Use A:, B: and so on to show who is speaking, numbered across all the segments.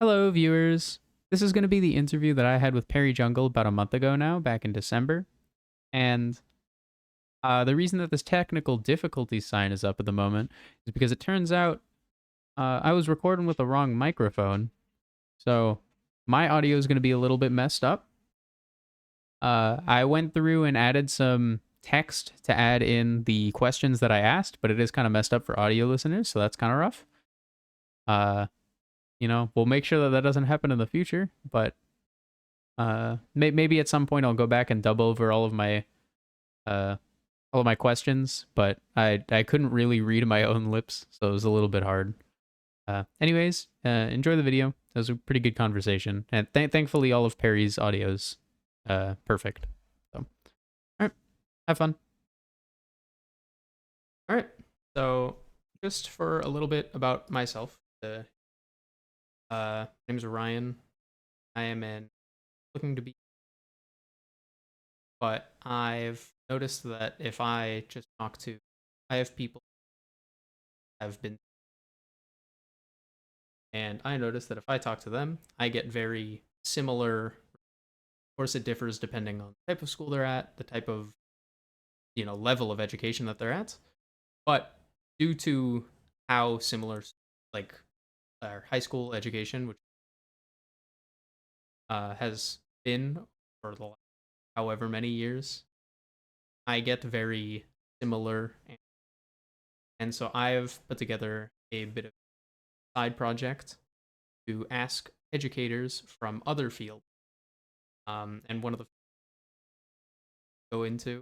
A: Hello, viewers. This is going to be the interview that I had with Perryjg about a month ago now, back in December. And the reason that this technical difficulty sign is up at the moment is because it turns out I was recording with the wrong microphone. So my audio is going to be a little bit messed up. I went through and added some text to add in the questions that I asked, but it is kind of messed up for audio listeners, so that's kind of rough. Uh, we'll make sure that that doesn't happen in the future, but maybe at some point I'll go back and dub over uh all of my questions, but I couldn't really read my own lips, so it was a little bit hard. Anyways, enjoy the video. It was a pretty good conversation, and thankfully all of Perry's audio's perfect. So, all right, have fun. All right, so just for a little bit about myself, my name is Ryan. I am looking to be, but I've noticed that if I just talk to, I have people have been, and I noticed that if I talk to them, I get very similar. Of course, it differs depending on the type of school they're at, the type of level of education that they're at, but due to how similar, like our high school education, which has been for the however many years, I get very similar, and so I've put together a bit of a side project to ask educators from other fields. And one of the go into,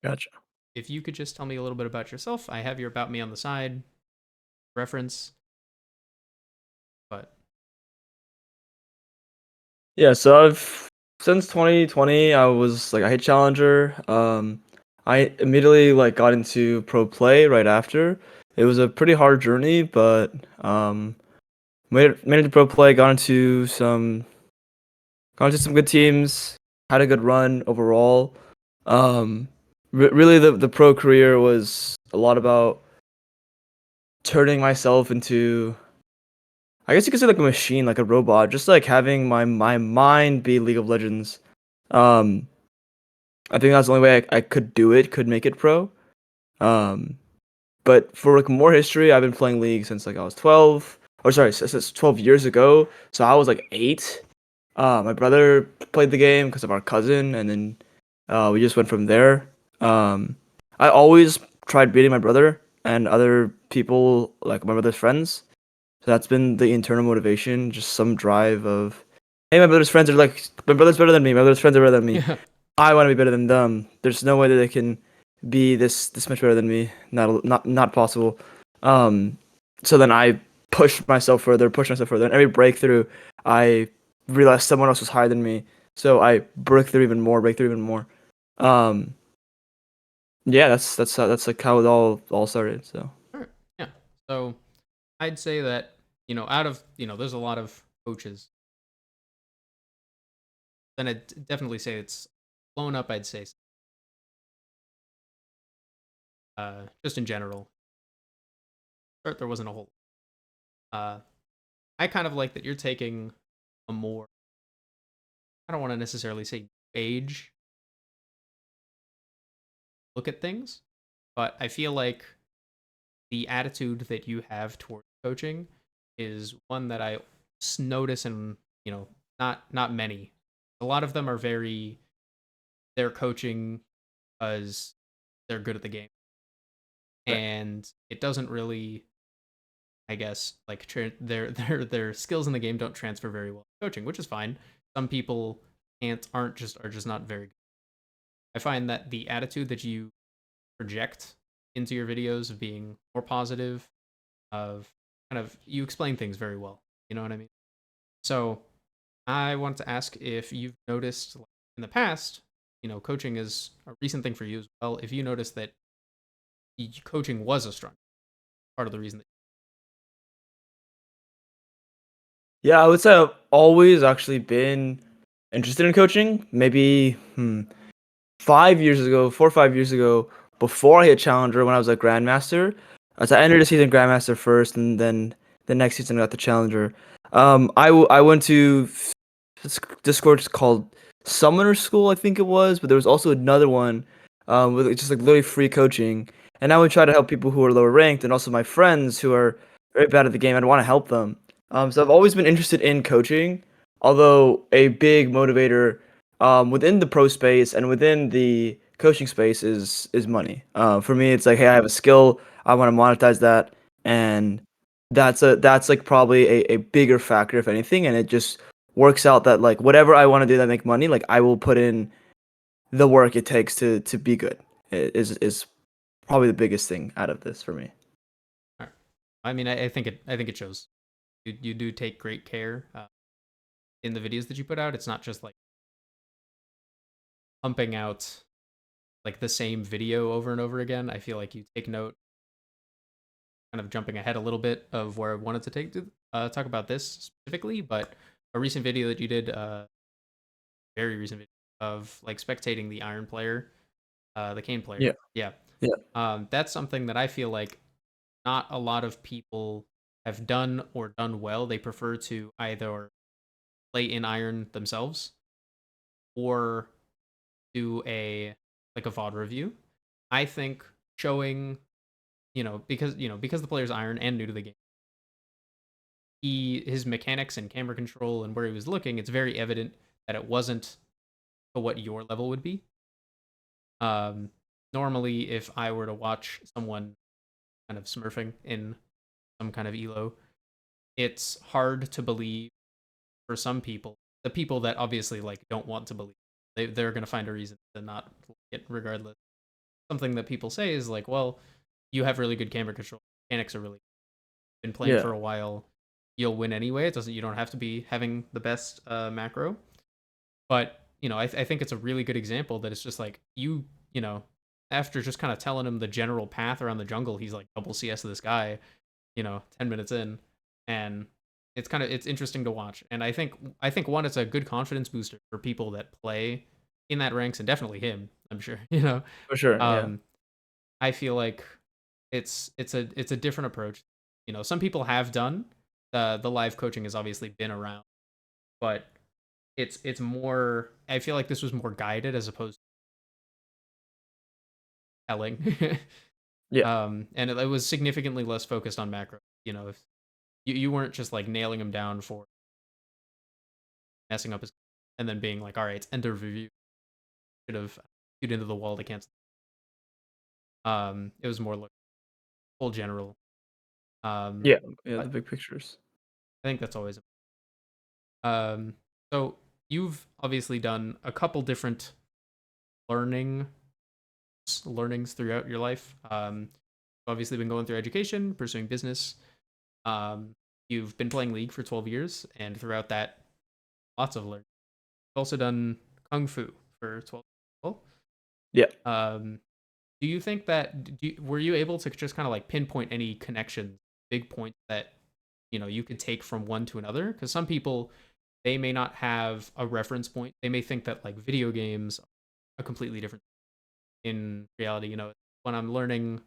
B: Gotcha.
A: if you could just tell me a little bit about yourself. I have your about me on the side reference, but
B: Yeah, so I've since 2020 I was like a hit challenger. I immediately got into pro play right after. It was a pretty hard journey, but made it to pro play, got into some good teams, had a good run overall. Really the pro career was a lot about turning myself into, I guess you could say, like a machine, like a robot, just like having my mind be League of Legends. Um, I think that's the only way I could do it, could make it pro. Um, but for like more history, I've been playing League since like I was 12, or sorry, since 12 years ago. So I was like 8. My brother played the game because of our cousin, and then we just went from there. Um, I always tried beating my brother and other people, like my brother's friends. So that's been the internal motivation, just some drive of, hey, my brother's better than me. My brother's friends are better than me.
A: yeah.
B: I want to be better than them. There's no way that they can be this much better than me. Not possible. Um, so then I pushed myself further, and every breakthrough, I realized someone else was higher than me. So I break through even more. Um, yeah, that's like how it all started. So.
A: All right, yeah. So I'd say that out of there's a lot of coaches. Then I'd definitely say it's blown up. I'd say just in general, there wasn't a whole. Uh, I kind of like that you're taking a more, I don't want to necessarily say age look at things, but I feel like the attitude that you have towards coaching is one that I notice in, not many. A lot of them are they're coaching because they're good at the game.
B: Right.
A: And it doesn't really, I guess, like their skills in the game don't transfer very well to coaching, which is fine. Some people are just not very good. I find that the attitude that you project into your videos of being more positive, of kind of you explain things very well. You know what I mean? So I want to ask if you've noticed, like, in the past, coaching is a recent thing for you as well. If you noticed that coaching was a strong part of the reason that.
B: Yeah, I would say I've always actually been interested in coaching. Maybe 5 years ago, 4 or 5 years ago, before I hit Challenger, when I was a Grandmaster. As I entered the season Grandmaster first, and then the next season I got the challenger. I went to this Discord called Summoner School, I think it was, but there was also another one with just like literally free coaching. And I would try to help people who are lower ranked and also my friends who are very bad at the game. I'd want to help them. So I've always been interested in coaching, although a big motivator within the pro space and within the coaching space is money. For me, it's like, hey, I have a skill, I want to monetize that, and that's like probably a bigger factor if anything, and it just works out that like whatever I want to do that make money, like I will put in the work it takes to be good. Is probably the biggest thing out of this for me.
A: Alright. I mean, I think it shows. You do take great care in the videos that you put out. It's not just like pumping out like the same video over and over again. I feel like you take note, kind of jumping ahead a little bit of where I wanted to talk about this specifically, but a recent video that you did, very recent video of like spectating the Iron player, the Kane player.
B: Yeah,
A: Yeah.
B: yeah,
A: That's something that I feel like not a lot of people have done or done well. They prefer to either play in Iron themselves or do a like a VOD review. I think showing, because the player's Iron and new to the game, his mechanics and camera control and where he was looking, it's very evident that it wasn't to what your level would be. Um, Normally, if I were to watch someone kind of smurfing in some kind of elo, it's hard to believe for some people, the people that obviously like don't want to believe, they're gonna find a reason to not like it regardless. Something that people say is like, well, you have really good camera control, mechanics are really been playing
B: yeah,
A: for a while, you'll win anyway. It doesn't, you don't have to be having the best macro. But I think it's a really good example that it's just like you know, after just kind of telling him the general path around the jungle, he's like double CS of this guy, 10 minutes in, and it's interesting to watch. And I think one, it's a good confidence booster for people that play in that ranks, and definitely him, I'm sure.
B: for sure. Yeah,
A: Um, I feel like it's a different approach. Some people have done the live coaching has obviously been around, but it's more. I feel like this was more guided as opposed to telling.
B: yeah,
A: And it was significantly less focused on macro. If you weren't just like nailing him down for messing up his, and then being like, all right, it's end of review. Should have shoot into the wall to cancel. It was more like full general. Um,
B: yeah, yeah. The
A: but
B: big pictures.
A: I think that's always. Um, so you've obviously done a couple different learning learnings throughout your life. Obviously been going through education, pursuing business. Um, you've been playing League for 12 years, and throughout that, lots of learning. You've also done Kung Fu for 12 years. As
B: Yeah.
A: well. Do you think that were you able to just kind of like pinpoint any connections, big points that you could take from one to another? Because some people, they may not have a reference point. They may think that like video games are a completely different. In reality, when I'm learning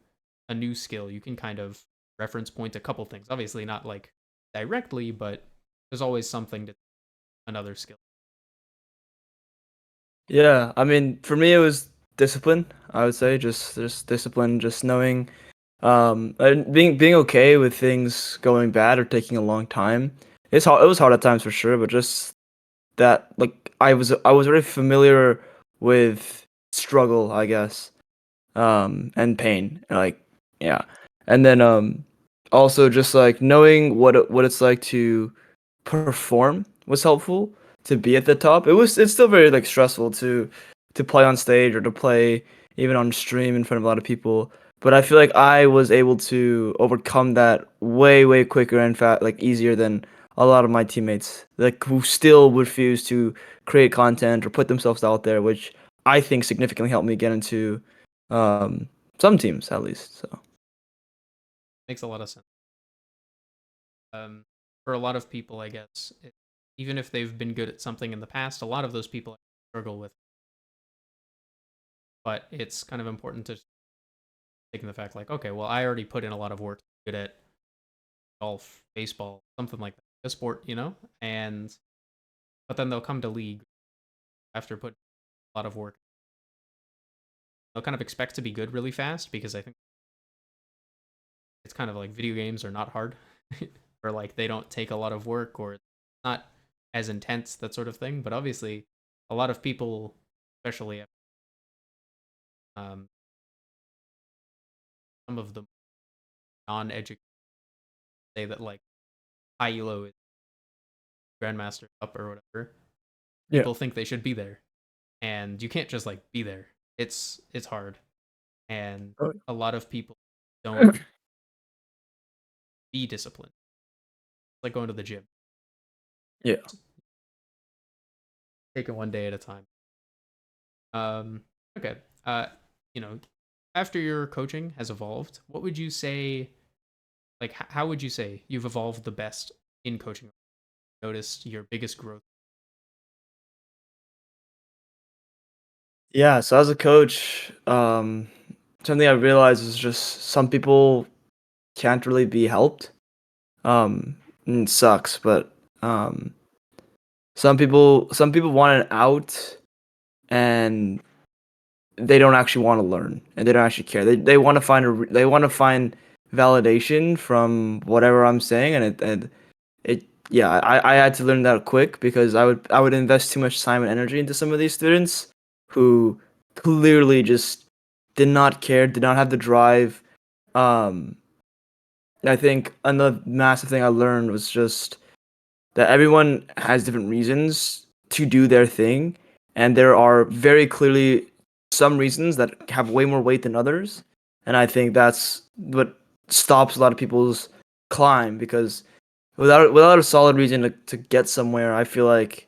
A: a new skill, you can kind of reference point a couple things. Obviously, not like directly, but there's always something to another skill.
B: Yeah, I mean, for me, it was discipline. I would say just discipline, just knowing, and being okay with things going bad or taking a long time. It's hard. It was hard at times for sure, but just that, like, I was very familiar with struggle, I guess, and pain, like, yeah, and then also just like knowing what it's like to perform was helpful to be at the top. It's still very like stressful to play on stage or to play even on stream in front of a lot of people. But I feel like I was able to overcome that way quicker and like easier than a lot of my teammates, like who still refuse to create content or put themselves out there, which I think significantly helped me get into um, some teams at least. So
A: Makes a lot of sense. For a lot of people, I guess, even if they've been good at something in the past, a lot of those people struggle with. But it's kind of important to take in the fact, like, okay, well, I already put in a lot of work to be good at golf, baseball, something like that, a sport, and but then they'll come to league after putting a lot of work. They'll kind of expect to be good really fast because I think it's kind of like video games are not hard, or like they don't take a lot of work, or it's not as intense, that sort of thing. But obviously, a lot of people, especially um, some of the non-educated, say that like high elo is grandmaster up or whatever.
B: Yeah.
A: People think they should be there, and you can't just like be there. It's hard, and
B: Oh,
A: a lot of people don't be disciplined. It's like going to the gym,
B: yeah.
A: take it one day at a time. Um, okay. You know, after your coaching has evolved, what would you say? Like, how would you say you've evolved the best in coaching? Noticed your biggest growth?
B: Yeah, so as a coach, something I realized is just some people can't really be helped. And it sucks, but um, some people want an out, and they don't actually want to learn, and they don't actually care. They want to find they want to find validation from whatever I'm saying, and it yeah, I had to learn that quick because I would invest too much time and energy into some of these students who clearly just did not care, did not have the drive. Um, I think another massive thing I learned was just that everyone has different reasons to do their thing, and there are very clearly some reasons that have way more weight than others. And I think that's what stops a lot of people's climb because without a solid reason to get somewhere, I feel like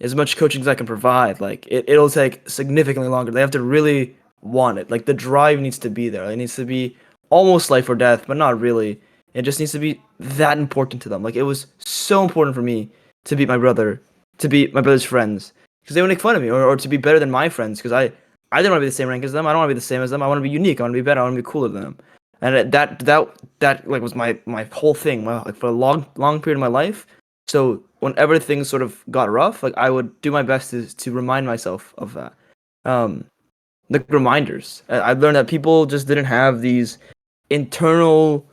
B: as much coaching as I can provide, like it'll take significantly longer. They have to really want it. Like the drive needs to be there. It needs to be almost life or death, but not really. It just needs to be that important to them. Like it was so important for me to beat my brother, to beat my brother's friends, because they would make fun of me, or to be better than my friends, because I didn't want to be the same rank as them. I don't want to be the same as them. I want to be unique. I want to be better. I want to be cooler than them. And that like was my whole thing. Like for a long period of my life. So whenever things sort of got rough, like I would do my best to remind myself of that. Um, like reminders. I learned that people just didn't have these internal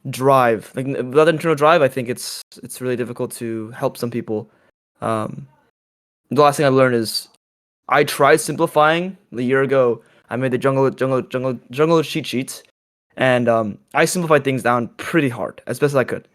B: drive. Like without internal drive, I think it's really difficult to help some people. Um, the last thing I learned is I tried simplifying a year ago. I made the jungle cheat sheets, and I simplified things down pretty hard as best as I could.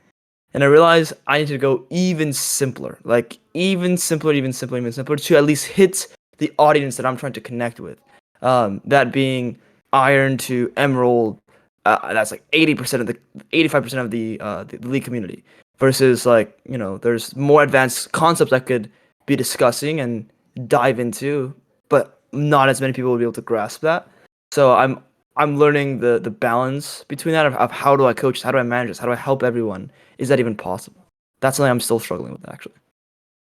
B: And I realized I need to go even simpler, like even simpler to at least hit the audience that I'm trying to connect with. That being Iron to Emerald, that's like 80% of the 85% of the league community. Versus like there's more advanced concepts I could be discussing and dive into, but not as many people will be able to grasp that. So I'm learning the balance between that of how do I coach, how do I manage this, how do I help everyone, is that even possible? That's something I'm still struggling with, actually.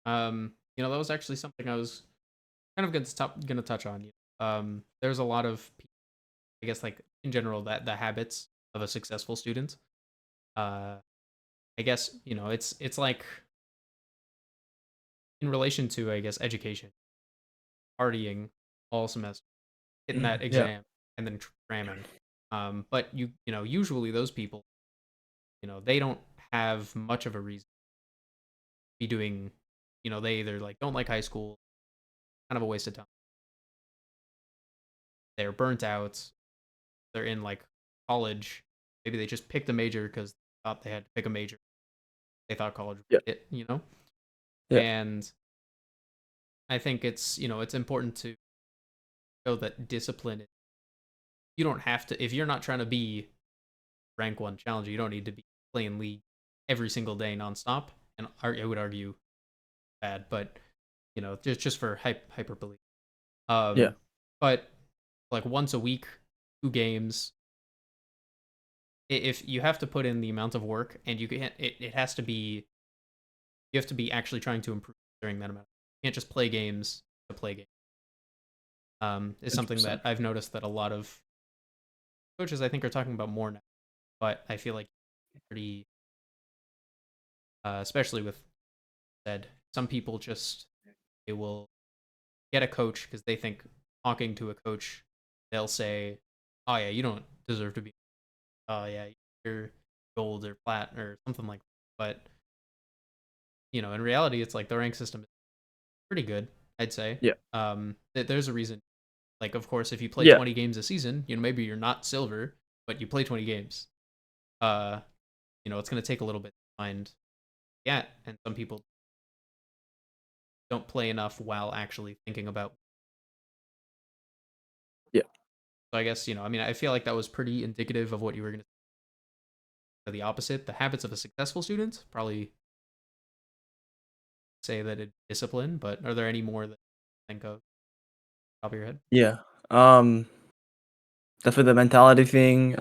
A: That was actually something I was kind of gonna touch on. There's a lot of, I guess, like in general, that the habits of a successful student. Uh, I guess it's like in relation to, I guess, education, partying all semester, hitting that
B: Yeah.
A: exam, and then cramming. But usually those people, they don't have much of a reason to be doing. They either like don't like high school, kind of a waste of time. They're burnt out. They're in like college. Maybe they just picked a major because they thought they had to pick a major. They thought college was
B: Yeah.
A: it.
B: Yeah.
A: And I think it's important to show that discipline. You don't have to, if you're not trying to be rank one challenger, you don't need to be playing league every single day nonstop. And I would argue bad, but just for hyperbole.
B: Yeah.
A: Um, but like once a week, 2 games. If you have to put in the amount of work, and you can't, it has to be, you have to be actually trying to improve during that amount. You can't just play games to play games. Is something that
B: 100%.
A: I've noticed that a lot of coaches I think are talking about more now. But I feel like pretty, especially with said. Some people just they will get a coach because they think talking to a coach, they'll say, "Oh yeah, you don't deserve to be. Oh yeah, you're gold or plat or something like that." But in reality, it's like the rank system is pretty good, I'd say.
B: Yeah.
A: There's a reason. Like, of course, if you play
B: Yeah.
A: 20 games a season, maybe you're not silver, but you play 20 games. Uh, it's gonna take a little bit to find yeah, and some people don't play enough while actually thinking about.
B: Yeah.
A: So I guess I feel like that was pretty indicative of what you were gonna say. The opposite, the habits of a successful student, probably say that it's discipline. But are there any more that you think of top of your head?
B: Yeah. Um, definitely the mentality thing.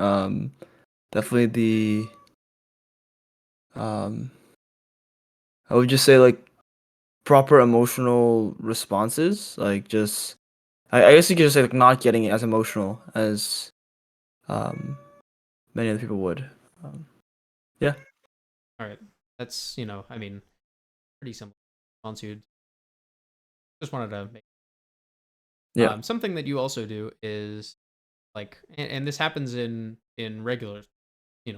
B: Definitely the um, I would just say like proper emotional responses. Like just, I guess you could just say like not getting it as emotional as um many other people would. Um, yeah.
A: All right, that's pretty simple. Response. Just wanted to make
B: Yeah.
A: something that you also do is like, and this happens in regular,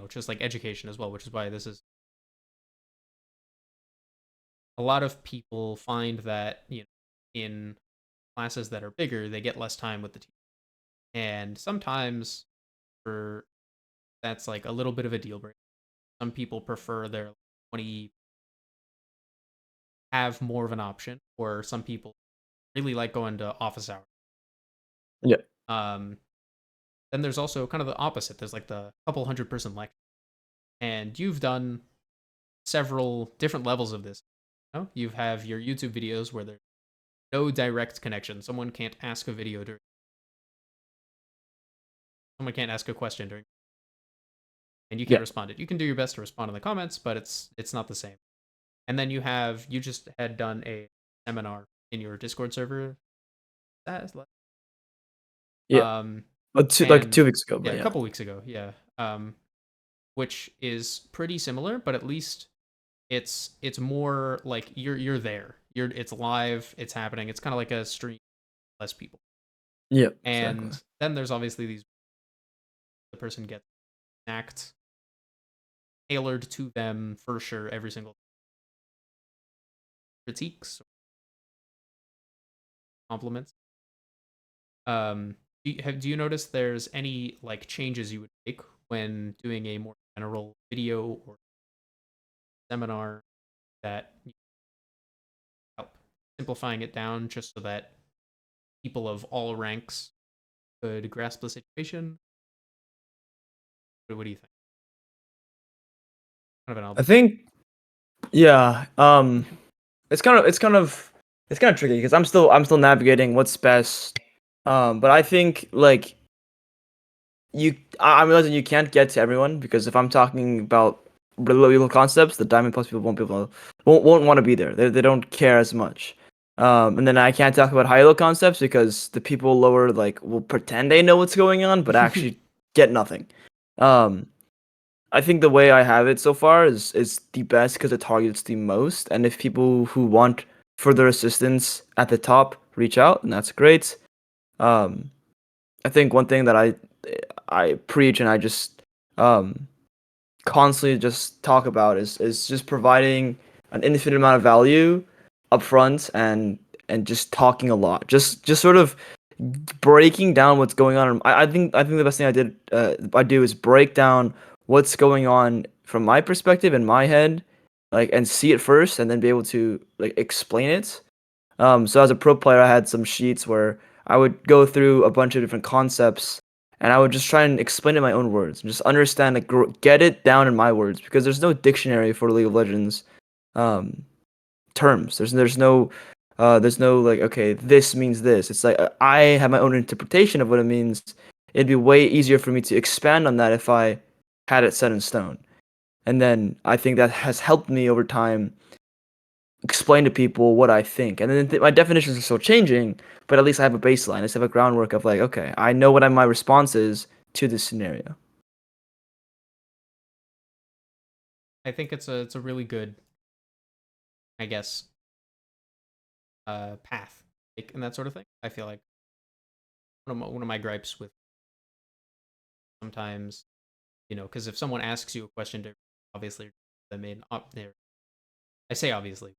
A: just like education as well, which is why this is a lot of people find that in classes that are bigger, they get less time with the teacher, and sometimes for that's like a little bit of a deal breaker. Some people prefer their 20 have more of an option, or some people really like going to office hours.
B: Yeah.
A: Um, then there's also kind of the opposite. There's like the couple hundred-person lecture, and you've done several different levels of this. You have your YouTube videos where there's no direct connection. Someone can't ask a question during, and you can't
B: Yeah.
A: respond it. You can do your best to respond in the comments, but it's not the same. And then you just had done a seminar in your Discord server.
B: Yeah.
A: Um,
B: Like
A: and
B: 2 weeks ago,
A: yeah,
B: but
A: a
B: yeah.
A: couple weeks ago, yeah. Which is pretty similar, but at least it's more like you're there. It's live, it's happening. It's kind of like a stream, less people.
B: Yeah. Exactly.
A: And then there's obviously the person gets an act tailored to them for sure every single critiques, compliments. Do you notice there's any like changes you would make when doing a more general video or seminar that help simplifying it down just so that people of all ranks could grasp the situation? What do you think? Kind of an
B: I
A: obvious.
B: think yeah. It's kind of tricky because I'm still navigating what's best. But I think like I'm realizing you can't get to everyone because if I'm talking about real concepts, the Diamond Plus people won't be able to, won't want to be there. They don't care as much. And then I can't talk about high level concepts because the people lower like will pretend they know what's going on, but actually get nothing. Um, I think the way I have it so far is the best because it targets the most. And if people who want further assistance at the top reach out, and that's great. Um, I think one thing that I preach and I just um, constantly just talk about is just providing an infinite amount of value upfront and just talking a lot. Just sort of breaking down what's going on. I think the best thing I do is break down what's going on from my perspective in my head, like and see it first, and then be able to like explain it. So as a pro player, I had some sheets where I would go through a bunch of different concepts, and I would just try and explain it in my own words, and just understand, like, get it down in my words, because there's no dictionary for League of Legends um, terms. There's no like, okay, this means this. It's like I have my own interpretation of what it means. It'd be way easier for me to expand on that if I had it set in stone. And then I think that has helped me over time explain to people what I think. And then my definitions are still changing, but at least I have a baseline. I just have a groundwork of like, okay, I know what my response is to this scenario.
A: I think it's a really good, I guess, path, like, and that sort of thing. I feel like one of my gripes with sometimes, because if someone asks you a question, to obviously, I mean, I say obviously,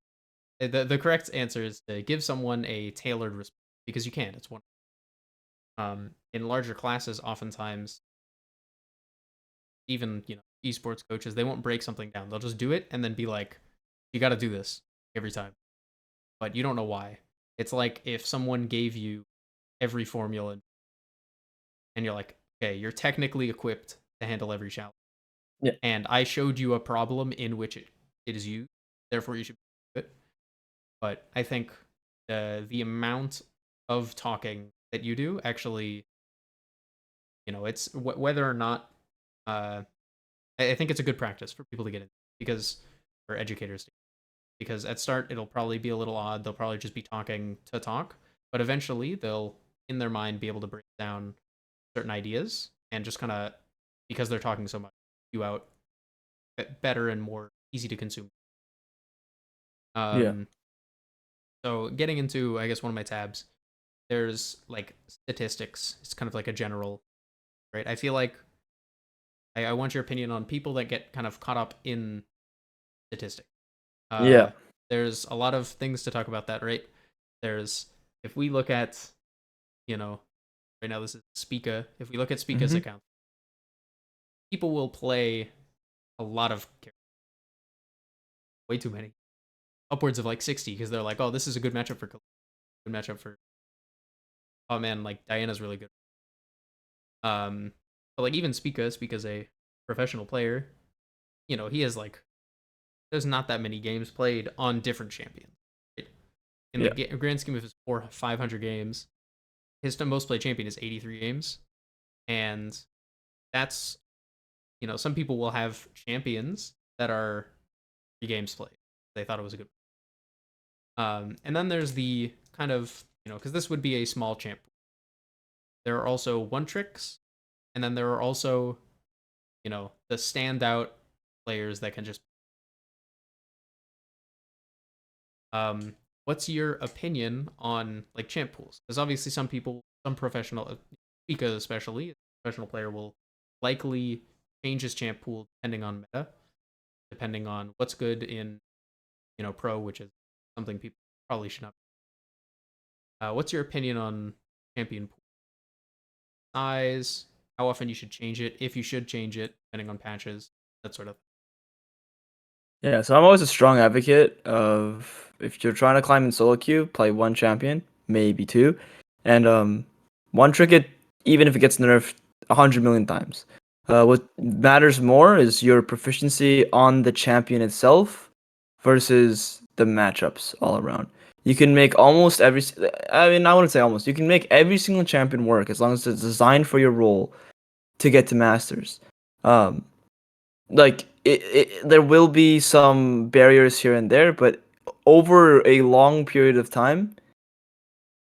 A: the correct answer is to give someone a tailored response because you can. It's one. In larger classes, oftentimes, even esports coaches, they won't break something down. They'll just do it and then be like, "You got to do this every time," but you don't know why. It's like if someone gave you every formula and you're like, "Okay, you're technically equipped to handle every challenge,"
B: Yeah.
A: and I showed you a problem in which it is used, therefore you should do it. But I think the amount of talking that you do actually, it's whether or not. Uh, I think it's a good practice for people to get in because for educators because at start it'll probably be a little odd. They'll probably just be talking to talk, but eventually they'll in their mind be able to break down certain ideas and just kind of because they're talking so much you out better and more easy to consume.
B: Yeah.
A: Um, so getting into I guess one of my tabs, there's like statistics. It's kind of like a general, right? I feel like I want your opinion on people that get kind of caught up in statistics.
B: Yeah.
A: There's a lot of things to talk about that, right? There's if we look at, you know, right now this is Spica. If we look at Spica's
B: Hmm.
A: account, people will play a lot of characters, way too many, upwards of like 60, because they're like, oh, this is a good matchup for good matchup for. Oh man, like Diana's really good. But like even Spica's a professional player. He has like there's not that many games played on different champions. Right? In the
B: Yeah.
A: grand scheme of his 500 games, his most played champion is 83 games, and that's some people will have champions that are 3 games played. They thought it was a good. And then there's the kind of because this would be a small champ. There are also one tricks, and then there are also the standout players that can just. What's your opinion on like champ pools? Because obviously some people, some professional, Pika especially, a professional player will likely change his champ pool depending on meta, depending on what's good in pro, which is something people probably should not. What's your opinion on champion pool size? How often you should change it? If you should change it, depending on patches, that sort of.
B: Yeah, so I'm always a strong advocate of if you're trying to climb in solo queue, play one champion, maybe two, and one trick it even if it gets nerfed 100 million times. What matters more is your proficiency on the champion itself versus the matchups all around. You can make almost I mean, I wouldn't say almost. You can make every single champion work as long as it's designed for your role to get to masters. Um, like there will be some barriers here and there, but over a long period of time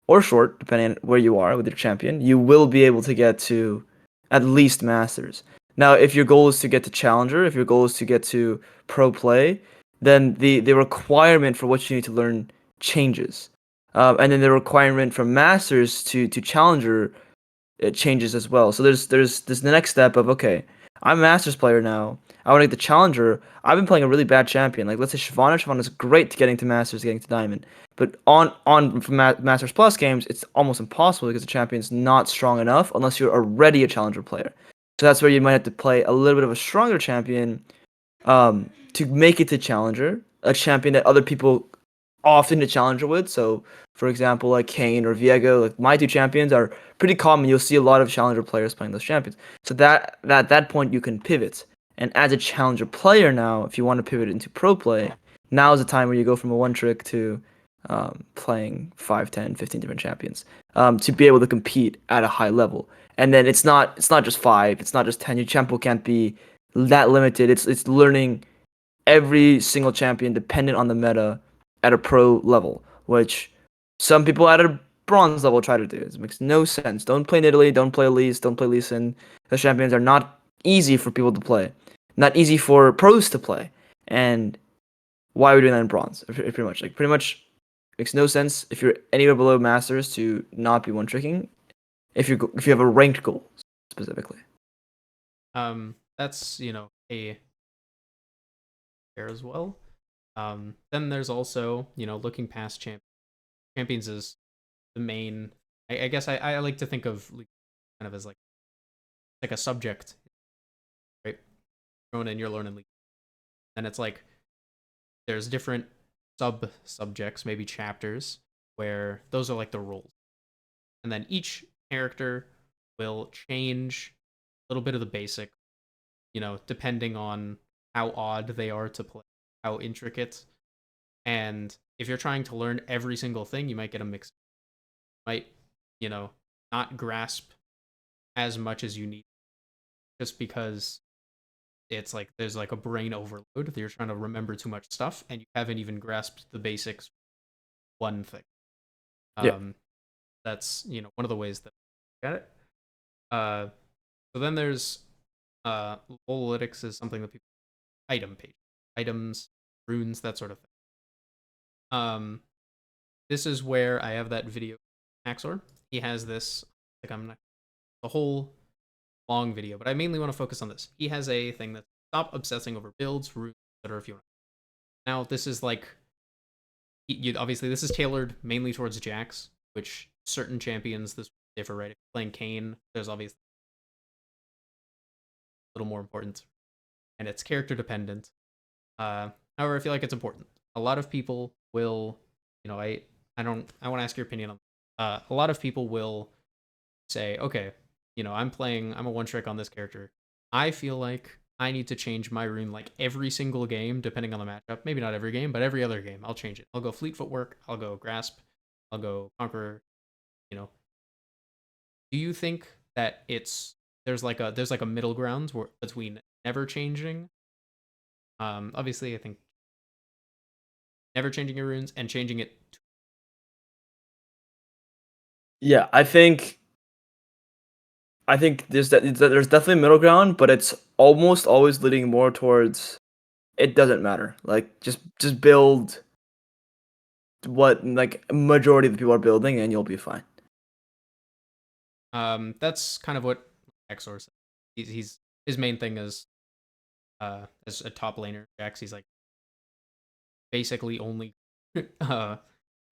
B: or short, depending on where you are with your champion, you will be able to get to at least masters. Now, if your goal is to get to challenger, if your goal is to get to pro play, then the requirement for what you need to learn changes, and then the requirement from masters to challenger it changes as well. So there's this the next step of okay, I'm a Masters player now. I want to get the Challenger. I've been playing a really bad champion. Like let's say Shyvana. Shyvana's great to getting to Masters, getting to Diamond. But on Masters Plus games, it's almost impossible because the champion's not strong enough unless you're already a Challenger player. So that's where you might have to play a little bit of a stronger champion to make it to Challenger, a champion that other people often to Challenger with. So, for example, like Kane or Viego, like my two champions are pretty common. You'll see a lot of Challenger players playing those champions. So at that point you can pivot. And as a Challenger player now, if you want to pivot into pro play, now is the time where you go from a one trick to playing 5, 10, 15 different champions to be able to compete at a high level. And then it's not just 5, it's not just 10. Your champo can't be that limited. It's learning every single champion dependent on the meta at a pro level, which some people at a bronze level try to do. It makes no sense. Don't play Nidalee, don't play Elise, don't play Lee Sin. The champions are not easy for people to play, not easy for pros to play. And why are we doing that in bronze? Pretty much, like pretty much makes no sense if you're anywhere below masters to not be one tricking. If you have a ranked goal specifically.
A: That's a fair as well. Then there's also looking past champions is the main. I guess I like to think of kind of as like a subject, right? Thrown in, you're learning league, and it's like there's different sub subjects, maybe chapters, where those are like the roles, and then each character will change a little bit of the basic, depending on how odd they are to play, how intricate. And if you're trying to learn every single thing, you might get a mix. Might, you know, not grasp as much as you need just because it's like there's like a brain overload. You're trying to remember too much stuff and you haven't even grasped the basics one thing.
B: Yeah.
A: Um that's, one of the ways that I got it. Uh so then there's analytics is something that people item page, items, runes, that sort of thing. This is where I have that video Axor. He has this like I'm not the whole long video, but I mainly want to focus on this. He has a thing that stop obsessing over builds, runes, etc. If you want. Now this is like obviously this is tailored mainly towards Jax, which certain champions this differ, right? If you're playing Kayn, there's obviously a little more important, and it's character dependent. However, I feel like it's important. A lot of people will, I don't I want to ask your opinion on. A lot of people will say, okay, I'm a one trick on this character. I feel like I need to change my rune like every single game, depending on the matchup. Maybe not every game, but every other game, I'll change it. I'll go fleet footwork. I'll go grasp. I'll go conqueror. You know, do you think that there's like a middle ground between never changing? Obviously, I think never changing your runes and changing it.
B: Yeah, I think there's definitely a middle ground, but it's almost always leading more towards it doesn't matter. Like just build what like majority of the people are building and you'll be fine.
A: That's kind of what Exor said. He's his main thing is as a top laner. Jax, he's like basically only uh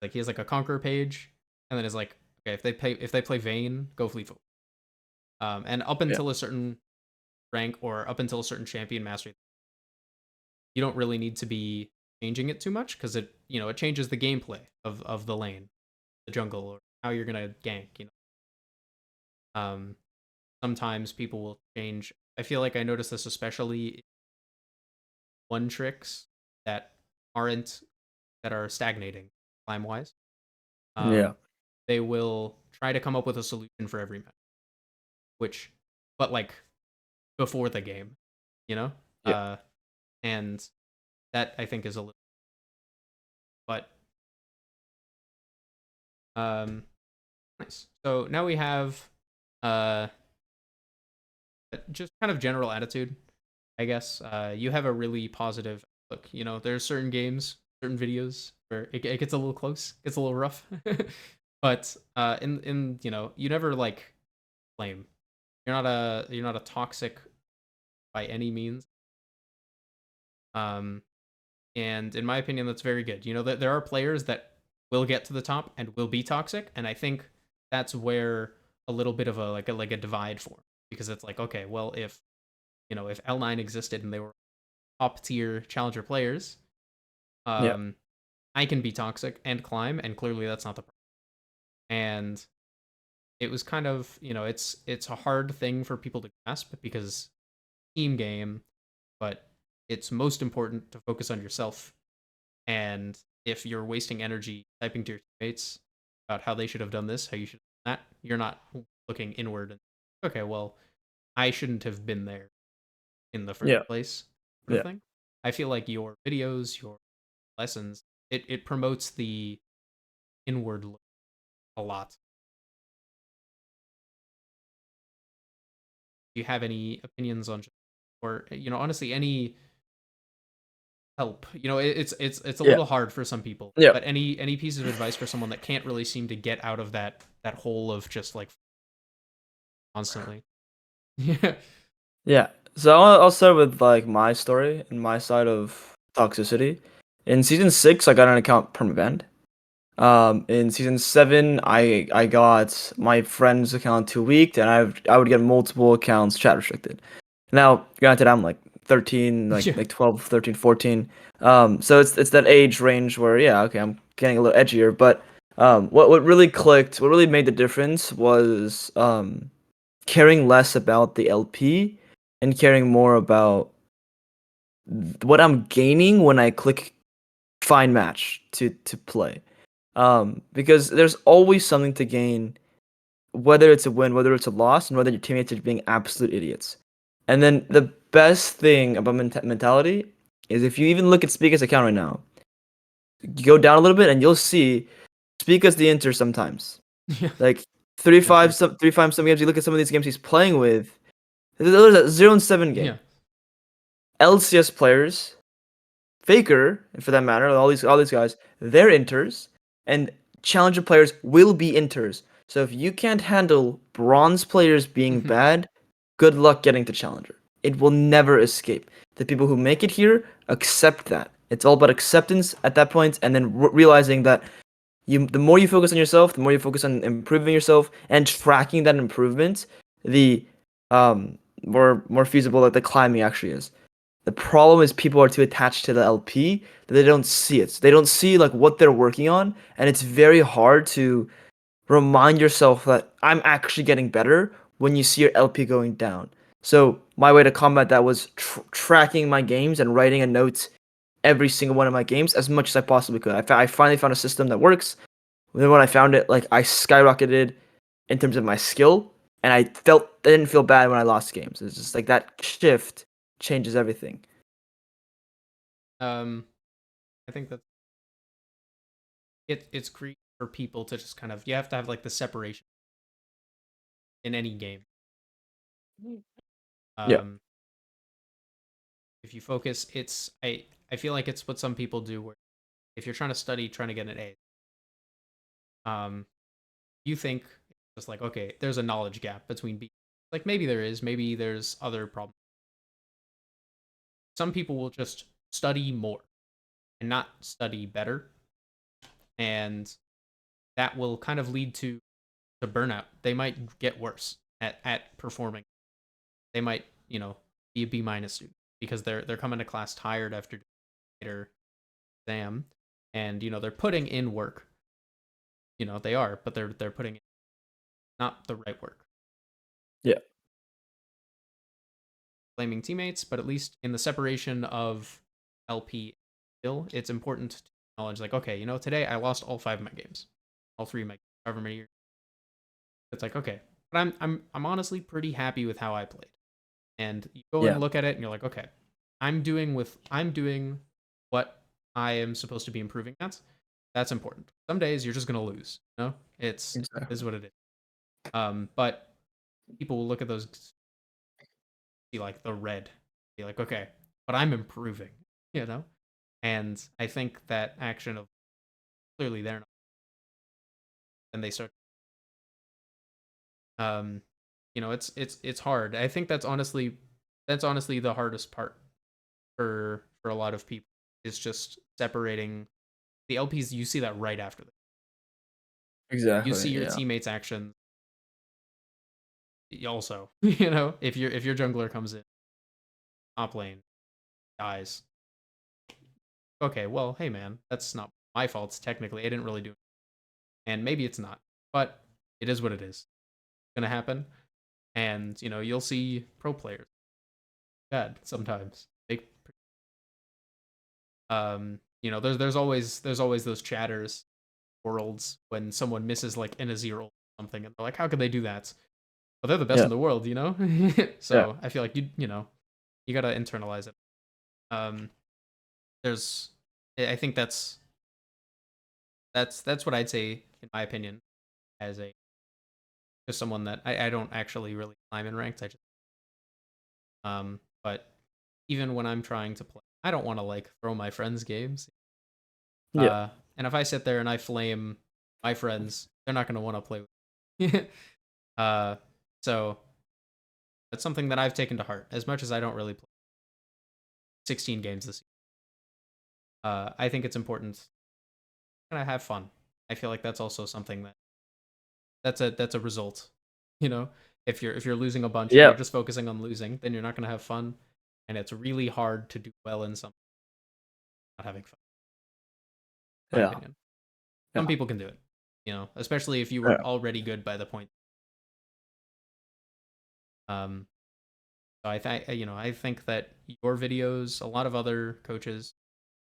A: like he has like a conqueror page, and then is like, okay, if they play Vayne, go fleet foot. And up
B: Yeah.
A: until a certain rank or up until a certain champion mastery, you don't really need to be changing it too much because it changes the gameplay of the lane, the jungle, or how you're gonna gank. Um, Sometimes people will change. I feel like I noticed this especially one tricks that aren't that are stagnating climb wise.
B: Yeah.
A: Um, they will try to come up with a solution for every match, which, but like before the game, you know,
B: Yeah.
A: uh, and that I think is a little, but um, nice. So now we have uh just kind of general attitude, I guess. You have a really positive look. There's certain games, certain videos where it gets a little close, gets a little rough, but in you never like flame. You're not a toxic by any means. Um, and in my opinion, that's very good. That there are players that will get to the top and will be toxic, and I think that's where a little bit of a divide forms because it's like, okay, well, if L9 existed and they were top tier challenger players,
B: Yeah.
A: um, I can be toxic and climb, and clearly that's not the problem. And it was kind of, it's a hard thing for people to grasp because team game, but it's most important to focus on yourself. And if you're wasting energy typing to your teammates about how they should have done this, how you should have done that, you're not looking inward and okay, well, I shouldn't have been there in the first
B: Yeah.
A: place, sort of
B: Yeah.
A: thing. I feel like your videos, your lessons, it promotes the inward look a lot. Do you have any opinions on, or honestly, any help. You know, it's a
B: Yeah.
A: little hard for some people.
B: Yeah.
A: But any piece of advice for someone that can't really seem to get out of that hole of just like constantly. Yeah.
B: Yeah. So I'll start with like my story and my side of toxicity. In season 6, I got an account permabanned. In season 7, I got my friend's account 2 weeked, and I would get multiple accounts chat restricted. Now, granted, I'm like 13,
A: Yeah.
B: like 12, 13, 14. So it's that age range where yeah, okay, I'm getting a little edgier. But what really clicked, what really made the difference was caring less about the LP and caring more about what I'm gaining when I click find match to play. Because there's always something to gain, whether it's a win, whether it's a loss, and whether your teammates are being absolute idiots. And then the best thing about mentality is if you even look at Speaker's account right now, you go down a little bit and you'll see Speaker's the Inter sometimes.
A: Yeah.
B: Like 3 5
A: Enter.
B: some 3 5 some games. You look at some of these games he's playing with. There's a 0-7
A: Yeah.
B: game. LCS players, Faker, and for that matter, all these guys, they're inters, and challenger players will be inters. So if you can't handle bronze players being
A: Mhm.
B: bad, good luck getting to challenger. It will never escape. The people who make it here accept that. It's all about acceptance at that point, and then realizing that the more you focus on yourself, the more you focus on improving yourself and tracking that improvement, the more feasible that the climbing actually is. The problem is people are too attached to the LP that they don't see it. They don't see like what they're working on, and it's very hard to remind yourself that I'm actually getting better when you see your LP going down. So my way to combat that was tracking my games and writing a note every single one of my games as much as I possibly could. I finally found a system that works. Then when I found it, like I skyrocketed in terms of my skill, and I didn't feel bad when I lost games. It's just like that shift changes everything.
A: Um, I think that it's created for people to just kind of you have to have like the separation in any game.
B: Yeah.
A: Um, if you focus, I feel like it's what some people do where if you're trying to study, trying to get an A, you think just like okay, there's a knowledge gap between B. Like maybe there is, maybe there's other problems. Some people will just study more and not study better, and that will kind of lead to burnout. They might get worse at performing. They might, be a B minus student because they're coming to class tired after their exam, and they're putting in work. They are, but they're putting in not the right work.
B: Yeah.
A: Blaming teammates, but at least in the separation of LP still, it's important to acknowledge like, okay, today I lost all 5 of my games. All 3 of my however many years. It's like, okay. But I'm honestly pretty happy with how I played. And you go
B: Yeah.
A: and look at it and you're like, okay, I'm doing what I am supposed to be improving at. That's important. Some days you're just gonna lose. Is
B: Exactly.
A: what it is. But people will look at those see like the red, be like, okay, but I'm improving, you know? And I think that action of clearly they're not, and they start it's hard. I think that's honestly the hardest part for a lot of people is just separating the LPs. You see that right after them. You see
B: Exactly.
A: your
B: Yeah.
A: teammates' actions also. If your jungler comes in top lane dies, okay, well, hey man, that's not my fault technically. I didn't really do it, and maybe it's not, but it is what it is. It's gonna happen, and you'll see pro players bad sometimes. There's always those chatters worlds when someone misses like in a zero or something, and they're like, how could they do that? But they're the best
B: Yeah.
A: in the world,
B: Yeah.
A: So I feel like you gotta internalize it. Um, there's, I think that's what I'd say in my opinion as a just someone that I don't actually really climb in ranked. But even when I'm trying to play, I don't want to like throw my friends' games.
B: Yeah.
A: And if I sit there and I flame my friends, they're not going to want to play with me. uh, so that's something that I've taken to heart. As much as I don't really play 16 games this year, I think it's important to have fun. I feel like that's also something that's a result. You know, if you're losing a bunch and
B: Yeah.
A: you're just focusing on losing, then you're not going to have fun, and it's really hard to do well in something not having fun. In my
B: Yeah.
A: opinion, some
B: Yeah.
A: people can do it. Especially if you were
B: Yeah.
A: already good by the point. Um, so I think that your videos, a lot of other coaches,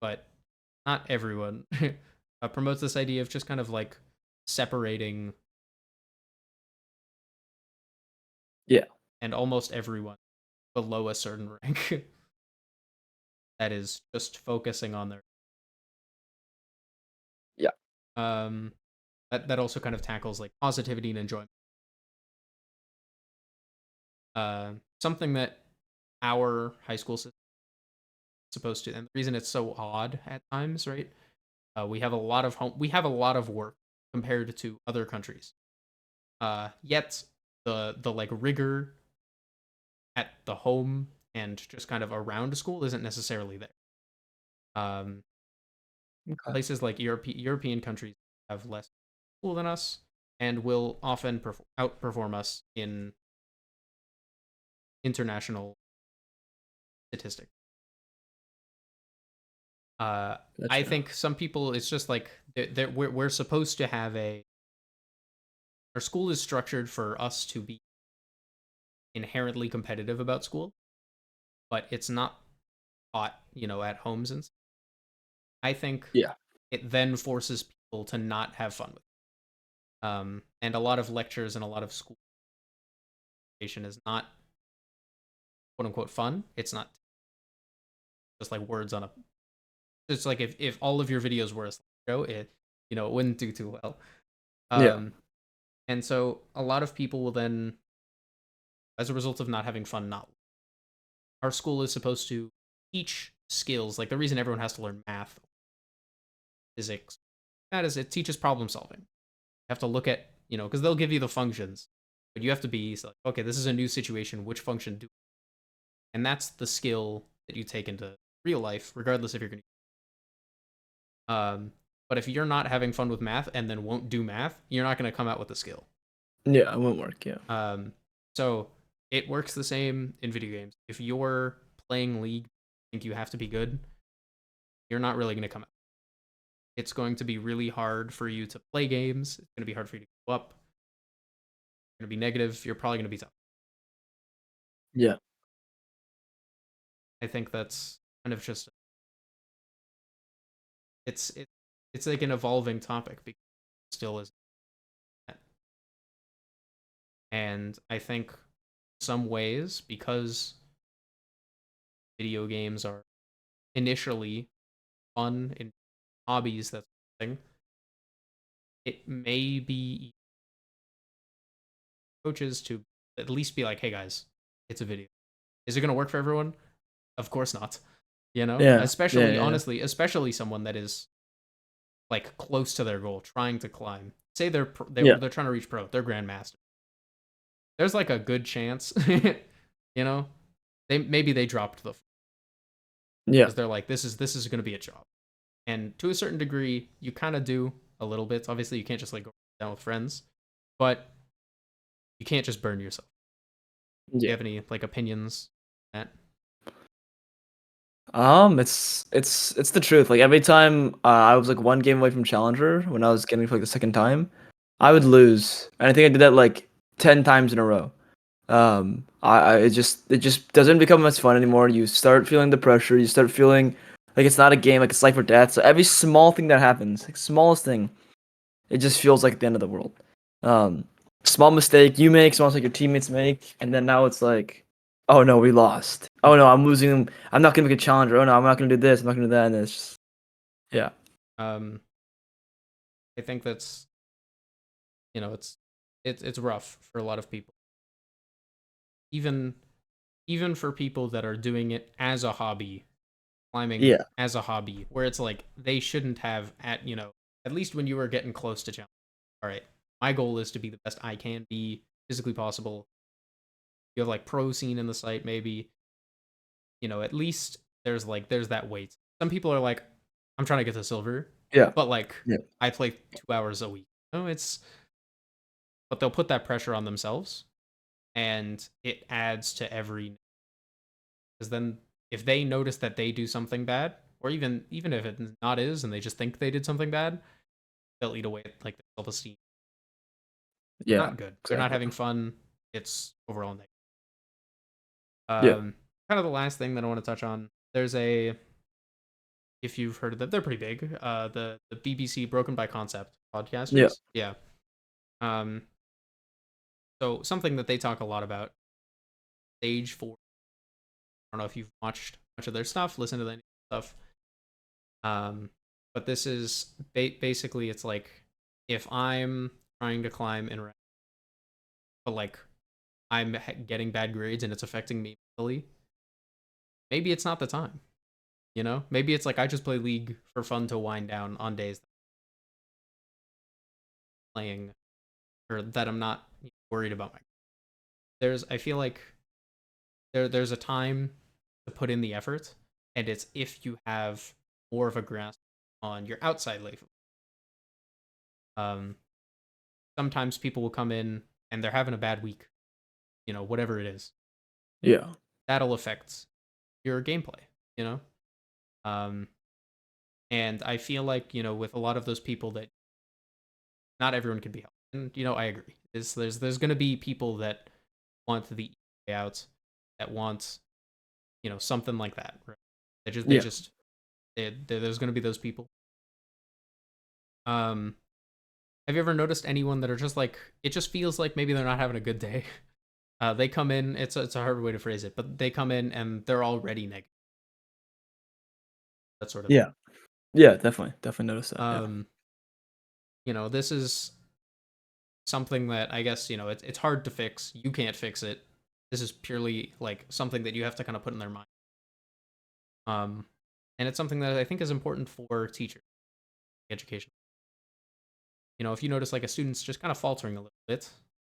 A: but not everyone, promotes this idea of just kind of like separating,
B: Yeah.
A: and almost everyone below a certain rank that is just focusing on their
B: Yeah.
A: um that also kind of tackles like positivity and enjoyment. Something that our high school system is supposed to, and the reason it's so odd at times, right? We have a lot of work compared to other countries. Yet the like rigor at the home and just kind of around school isn't necessarily there. Um,
B: Okay.
A: Places like European countries have less school than us and will often outperform us in international statistics. Uh, I
B: Gotcha.
A: think some people, it's just like that we're supposed to have our school is structured for us to be inherently competitive about school, but it's not taught, at homes and stuff. I think
B: Yeah.
A: it then forces people to not have fun with it. And a lot of lectures and a lot of school education is not quote unquote fun. It's not just like words on a. It's like if all of your videos were a slideshow, it wouldn't do too well.
B: Yeah.
A: Um, and so a lot of people will then, as a result of not having fun, not. Our school is supposed to teach skills. Like the reason everyone has to learn math, physics, that is it teaches problem solving. You have to look at, because they'll give you the functions, but you have to be like, okay, this is a new situation. Which function do? And that's the skill that you take into real life, regardless if you're going to. But if you're not having fun with math and then won't do math, you're not going to come out with the skill.
B: Yeah. It won't work. Yeah.
A: So it works the same in video games. If you're playing League, think you have to be good, you're not really going to come out. It's going to be really hard for you to play games. It's going to be hard for you to go up. You're going to be negative. You're probably going to be tough.
B: Yeah.
A: I think that's kind of just it's it, it's like an evolving topic because it still is. And I think some ways because video games are initially fun and hobbies, that's thing. It may be coaches to at least be like, "Hey guys, it's a video. Is it going to work for everyone? Of course not."
B: Yeah. Yeah.
A: Especially
B: Yeah.
A: honestly, especially someone that is like close to their goal, trying to climb. Say
B: Yeah.
A: they're trying to reach pro, they're grandmaster. There's like a good chance, you know, they dropped the
B: Yeah.
A: because they're like this is going to be a job, and to a certain degree, you kind of do a little bit. Obviously, you can't just like go down with friends, but you can't just burn yourself. Do you
B: Yeah.
A: have any like opinions on that?
B: It's the truth. Like every time I was like one game away from challenger when I was getting for like the second time, I would lose, and I think I did that like 10 times in a row. It just doesn't become as fun anymore. You start feeling the pressure. You start feeling like it's not a game, like it's life or death. So every small thing that happens, like smallest thing, it just feels like the end of the world. Um, Small mistake you make, small mistake your teammates make, and then now it's like, oh no, we lost. Oh no, I'm losing. I'm not gonna make a challenger. Oh no, I'm not gonna do this. I'm not gonna do that. And it's just, yeah,
A: Um, I think that's it's rough for a lot of people, even even for people that are doing it as a hobby. climbing
B: Yeah.
A: as a hobby, where it's like they shouldn't have at least when you were getting close to challenge. All right, my goal is to be the best I can be physically possible. You have like pro scene in the site, maybe. At least there's that weight. Some people are like, I'm trying to get to silver,
B: Yeah.
A: but like
B: Yeah.
A: I play 2 hours a week. No, but they'll put that pressure on themselves, and it adds to every. Because then if they notice that they do something bad, or even if it not is, and they just think they did something bad, they'll eat away at like the self esteem.
B: Yeah.
A: Not good. They're not
B: Exactly.
A: having fun. It's overall negative.
B: Yeah.
A: Kind of the last thing that I want to touch on. There's a if you've heard of them, they're pretty big. The BBC Broken by Concept
B: Yeah.
A: podcasters. Yeah. Um. So something that they talk a lot about. Stage 4. I don't know if you've watched much of their stuff, listened to their stuff. Um. But this is basically it's like if I'm trying to climb in rank, but like I'm getting bad grades and it's affecting me mentally, maybe it's not the time. Maybe it's like I just play League for fun to wind down on days that I'm playing or that I'm not worried about my. I feel like there's a time to put in the effort, and it's if you have more of a grasp on your outside life. Um, Sometimes people will come in and they're having a bad week, whatever it is.
B: Yeah.
A: That'll affect your gameplay, you know. Um, and I feel like with a lot of those people that not everyone can be helped, and I agree. There's going to be people that want the easy way out, that want something like that. Right?
B: Yeah.
A: There's going to be those people. Um, have you ever noticed anyone that are just like it just feels like maybe they're not having a good day? They come in. It's a hard way to phrase it, but they come in and they're already negative. That sort of thing.
B: Yeah. Yeah. Definitely. Definitely notice that. Yeah.
A: Um, this is something that I guess it's hard to fix. You can't fix it. This is purely like something that you have to kind of put in their mind. Um, and it's something that I think is important for teachers education. If you notice like a student's just kind of faltering a little bit,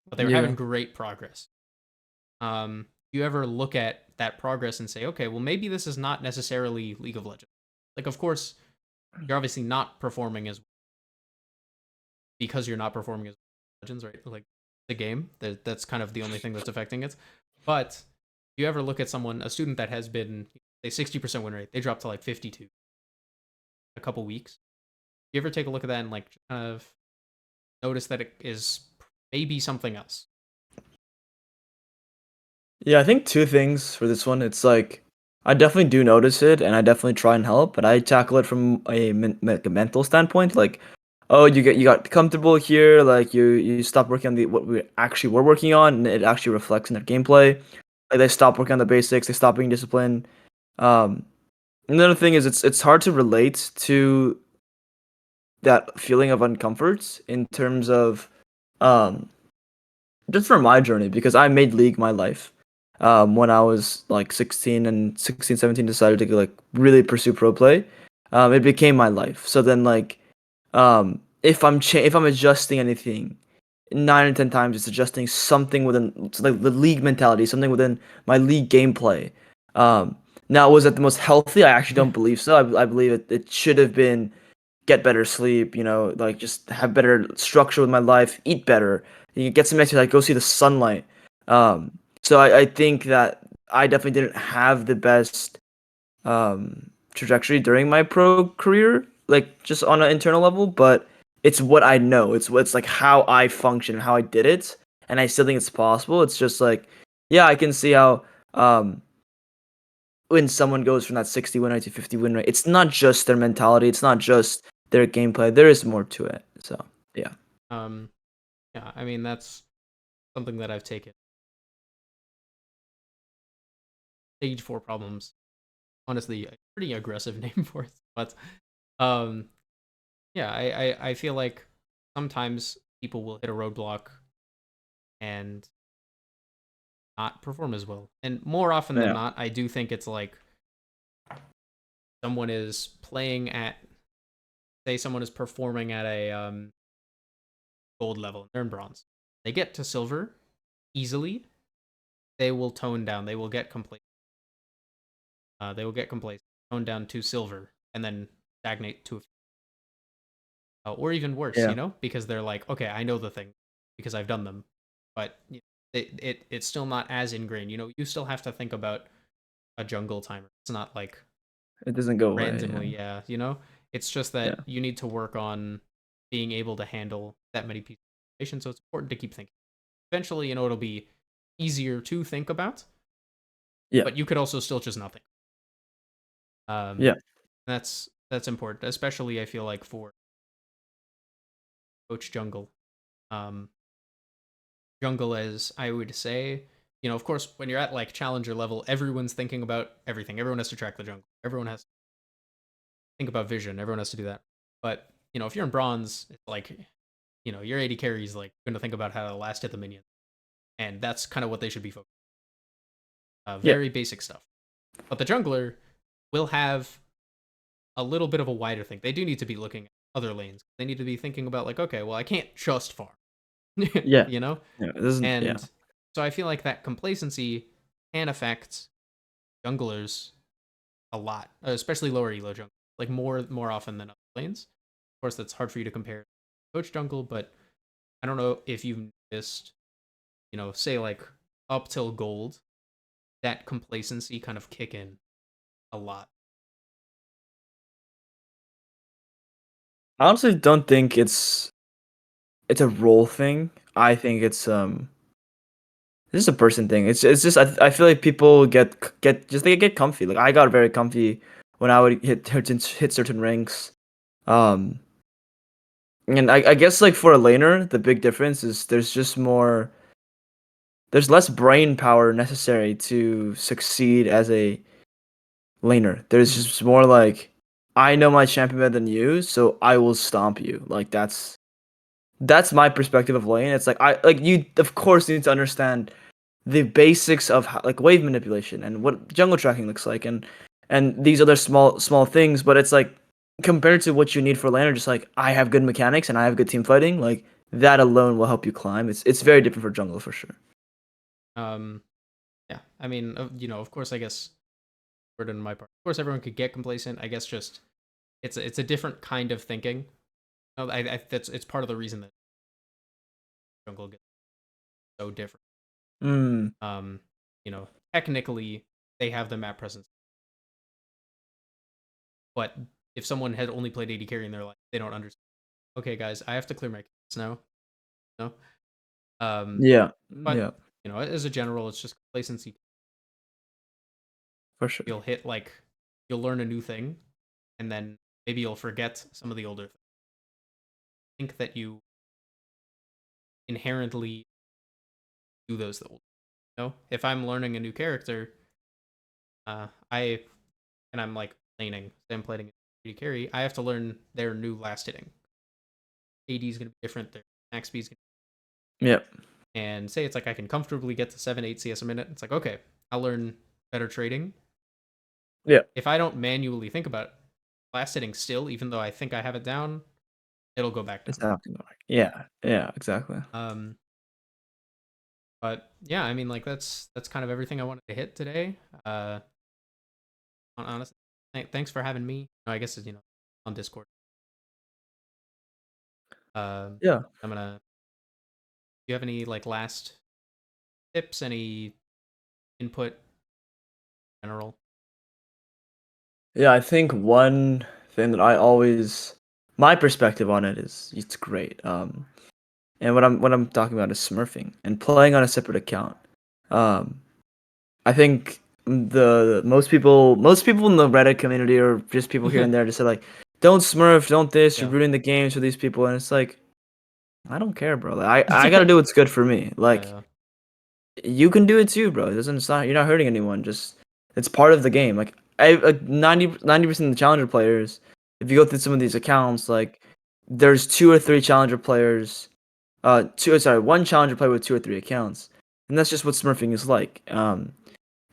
A: but they were having
B: Yeah.
A: great progress. You ever look at that progress and say, okay, well maybe this is not necessarily League of Legends. Like, of course, you're obviously not performing as because you're not performing as Legends, right? Like the game, that's kind of the only thing that's affecting it. But you ever look at a student that has been say 60% win rate, they drop to like 52 a couple weeks. You ever take a look at that and like kind of notice that it is maybe something else?
B: Yeah, I think two things for this one. It's like I definitely do notice it, and I definitely try and help, but I tackle it from like a mental standpoint. Like, oh, you got comfortable here, like you stop working on the what we actually were working on, and it actually reflects in their gameplay. Like they stop working on the basics, they stop being disciplined. Um, Another thing is it's hard to relate to that feeling of uncomfort in terms of um just for my journey because I made League my life. When I was like 16 and 16, 17, decided to like really pursue pro play. It became my life. So then like if I'm adjusting anything, 9 or 10 times it's adjusting something within so like the League mentality, something within my League gameplay. Um, Now was it the most healthy? I actually don't believe so. I believe it should have been get better sleep, like just have better structure with my life, eat better, you get some exercise, go see the sunlight. So I think that I definitely didn't have the best trajectory during my pro career, like just on an internal level, but it's what I know. It's like how I function and how I did it, and I still think it's possible. It's just like, yeah, I can see how um when someone goes from that 60 win rate to 50 win rate, it's not just their mentality, it's not just their gameplay. There is more to it. So yeah,
A: Um, yeah, I mean that's something that I've taken. Stage 4 problems, honestly, a pretty aggressive name for it, but um, yeah, I feel like sometimes people will hit a roadblock and not perform as well, and more often than
B: yeah,
A: not, I do think it's like someone is playing at, say, someone is performing at a gold level, they're in bronze. They get to silver easily. They will tone down. They will get complacent. Tone down to silver, and then stagnate to, or even worse,
B: Yeah.
A: because they're like, okay, I know the thing because I've done them, but it's still not as ingrained. You still have to think about a jungle timer. It's not like
B: It doesn't go away. Yeah.
A: randomly, yeah. It's just that
B: Yeah.
A: you need to work on being able to handle that many pieces of information. So it's important to keep thinking. Eventually, it'll be easier to think about,
B: Yeah.
A: but you could also still just not think.
B: Yeah.
A: That's important, especially I feel like for coach jungle. Um, Jungle, as I would say, of course, when you're at like challenger level, everyone's thinking about everything. Everyone has to track the jungle. Everyone has to think about vision. Everyone has to do that. But if you're in bronze, it's like your AD carry is like going to think about how to last hit the minion, and that's kind of what they should be focused.
B: Yeah.
A: Very basic stuff. But the jungler will have a little bit of a wider thing. They do need to be looking at other lanes. They need to be thinking about like, okay, well, I can't just farm,
B: Yeah.
A: you know.
B: Yeah. It doesn't. Yeah.
A: And so I feel like that complacency can affect junglers a lot, especially lower elo jungle, like more often than other lanes. Of course, that's hard for you to compare coach jungle, but I don't know if you've noticed, say like up till gold, that complacency kind of kick in a lot.
B: I honestly don't think it's a role thing. I think it's just a person thing. It's just I feel like people they get comfy. Like I got very comfy when I would hit certain ranks. Um, and I guess like for a laner, the big difference is there's less brain power necessary to succeed as a laner. There's
A: Mm-hmm.
B: just more like I know my champion better than you, so I will stomp you. Like that's my perspective of lane. It's like you of course need to understand the basics of like wave manipulation and what jungle tracking looks like and these other small things, but it's like compared to what you need for laner, just like I have good mechanics and I have good team fighting, like that alone will help you climb. It's very different for jungle for sure.
A: Um, yeah, I mean, of course, I guess burden on my part. Of course, everyone could get complacent. I guess just it's a different kind of thinking. That's it's part of the reason that jungle gets so different.
B: Mm,
A: Um, technically they have the map presence, but if someone had only played AD carry in their life, they don't understand. Okay, guys, I have to clear my kills now. No,
B: yeah,
A: but
B: yeah,
A: as a general, it's just complacency.
B: for sure.
A: You'll hit like you'll learn a new thing, and then maybe you'll forget some of the older things. Think that you inherently do those things. If I'm learning a new character, I and I'm like laning, say I'm playing AD carry, I have to learn their new last hitting. AD is going to be different. Their max speed is going
B: Yeah,
A: to, and say it's like I can comfortably get to 7-8 CS a minute. It's like okay, I'll learn better trading.
B: yeah,
A: If I don't manually think about last hitting still, even though I think I have it down, it'll go back
B: it's
A: down.
B: not gonna work. Yeah, yeah, exactly.
A: Um, but yeah, I mean, like that's kind of everything I wanted to hit today. Honestly, thanks for having me. I guess it's, on Discord.
B: Yeah.
A: I'm gonna. Do you have any like last tips? Any input in general?
B: Yeah, I think one thing that my perspective on it is it's great. And what I'm talking about is smurfing and playing on a separate account. Um, I think the most people in the Reddit community or just people here and there just say like, don't smurf, don't this, you're
A: Yeah.
B: ruining the games for these people, and it's like I don't care, bro. Like, I gotta do what's good for me. Like
A: Yeah.
B: you can do it too, bro. It's not you're not hurting anyone. Just it's part of the game. Like I like 90% of the challenger players, if you go through some of these accounts, like there's two or three challenger players, one challenger player with two or three accounts, and that's just what smurfing is like.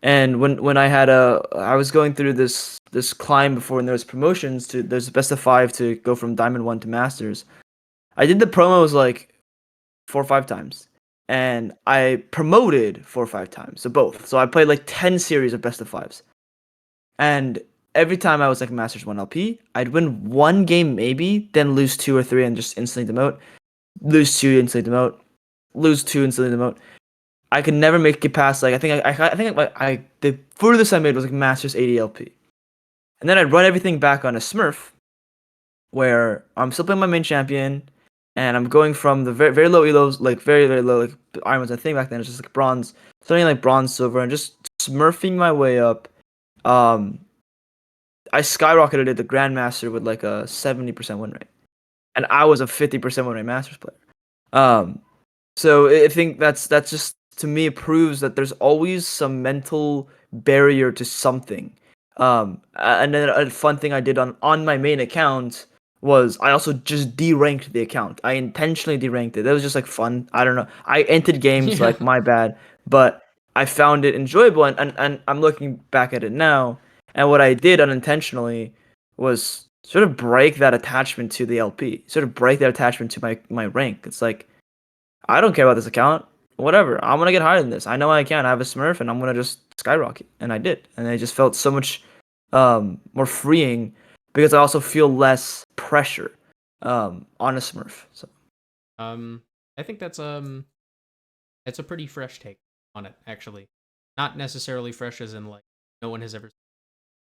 B: And when I was going through this climb before, when there was promotions to there's a best of 5 to go from Diamond 1 to Masters. I did the promos like 4 or 5 times, and I promoted 4 or 5 times, so both. So I played like 10 series of best of 5s, and every time I was like Masters 1 LP, I'd win one game maybe, then lose 2 or 3 and just instantly demote, lose 2, instantly demote, lose 2, instantly demote. I could never make it past like I think I the furthest I made was like Masters 80 LP, and then I'd run everything back on a Smurf where I'm still playing my main champion, and I'm going from the very very low elos, like very low, like iron was a thing back then. It's just like bronze, starting like bronze, silver, and just smurfing my way up. Um, I skyrocketed at the grandmaster with like a 70% win rate, and I was a 50% win rate masters player. Um, so I think that's just, to me, it proves that there's always some mental barrier to something. And then a fun thing I did on my main account was I also just deranked the account. I intentionally deranked it. That was just like fun. I don't know. I entered games
A: Yeah.
B: like my bad, but I found it enjoyable, and I'm looking back at it now, and what I did unintentionally was sort of break that attachment to the LP, sort of break that attachment to my rank. It's like I don't care about this account. Whatever. I'm gonna get higher than this. I know I can. I have a Smurf, and I'm gonna just skyrocket. And I did. And it just felt so much more freeing because I also feel less pressure on a Smurf. So
A: Um, I think that's a pretty fresh take on it, actually. Not necessarily fresh as in like no one has ever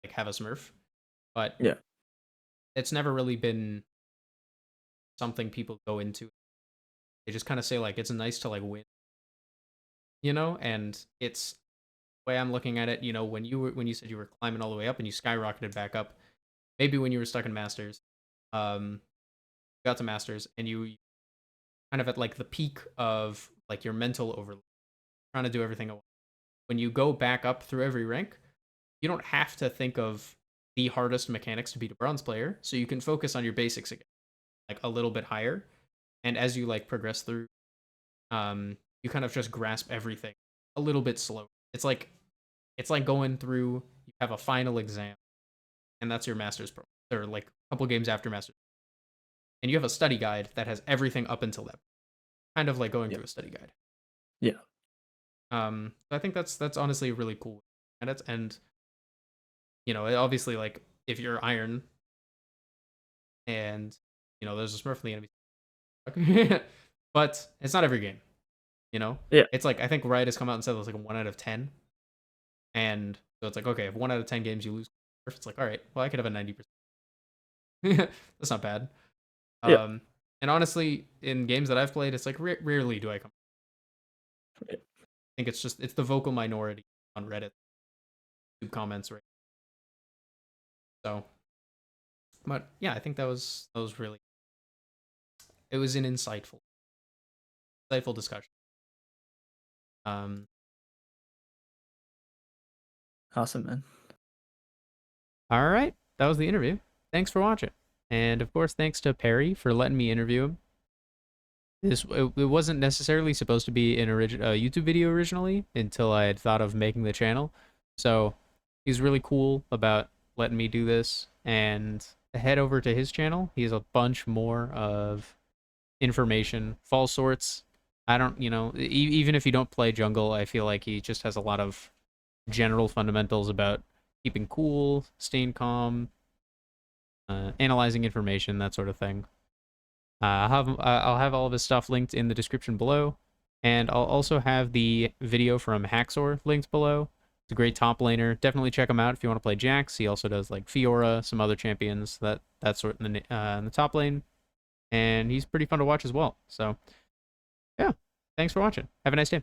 A: like have a Smurf, but
B: yeah,
A: it's never really been something people go into. They just kind of say like it's nice to like win, and it's the way I'm looking at it. When you said you were climbing all the way up and you skyrocketed back up, maybe when you were stuck in Masters, um, you got to Masters and you kind of at like the peak of like your mental overload, trying to do everything at once. When you go back up through every rank, you don't have to think of the hardest mechanics to beat a bronze player, so you can focus on your basics again, like a little bit higher. And as you like progress through, you kind of just grasp everything a little bit slow. It's like going through. You have a final exam, and that's your master's pro, or like a couple games after master's, and you have a study guide that has everything up until that. Kind of like going
B: yeah,
A: through a study guide.
B: yeah,
A: So I think that's honestly really cool, and obviously like if you're iron and there's a Smurf in the enemy, but it's not every game.
B: yeah,
A: It's like I think Riot has come out and said it's like a 1 out of 10, and so it's like okay, if 1 out of 10 games you lose, it's like all right, well I could have a 90%. That's not bad.
B: yeah,
A: Um, and honestly, in games that I've played, it's like rarely do I come.
B: yeah.
A: I think it's the vocal minority on Reddit comments, right? So, but yeah, I think that was really, it was an insightful discussion. Um,
B: Awesome, man.
A: all right, that was the interview. Thanks for watching, and of course, thanks to Perry for letting me interview him. It wasn't necessarily supposed to be an YouTube video originally until I had thought of making the channel. So he's really cool about letting me do this. And head over to his channel. He has a bunch more of information, fall sorts. I don't, even if you don't play jungle, I feel like he just has a lot of general fundamentals about keeping cool, staying calm, analyzing information, that sort of thing. I'll have all of his stuff linked in the description below, and I'll also have the video from Haxor linked below. It's a great top laner. Definitely check him out if you want to play Jax. He also does like Fiora, some other champions that sort in the top lane, and he's pretty fun to watch as well. So yeah, thanks for watching. Have a nice day.